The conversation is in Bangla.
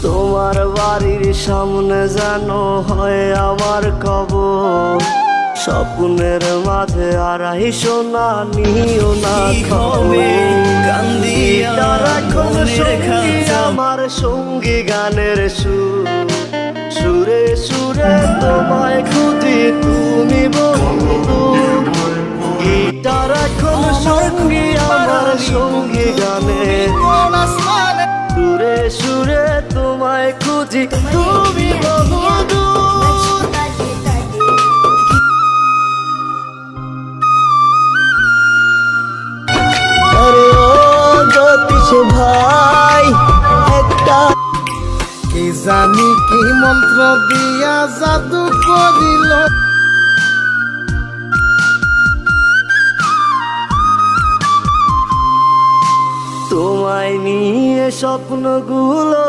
তোমার বাড়ির সামনে যেন হয় আমার কবর, স্বপ্নের মাঝে আড়াই সোনা নিও না আমার সঙ্গী গানের সুর, সুরে সুরে তোমায় খুঁজি তুমি বন্ধু। গিটার এখন সঙ্গী আমার সঙ্গী গানে, সুরে সুরে তোমায় খুঁজি তুমি বন্ধু। আরে ও জ্যোতিষ ভাই একটা কি জানি কি মন্ত্র দিয়া জাদু করিল, তোমায় নিয়ে স্বপ্নগুলো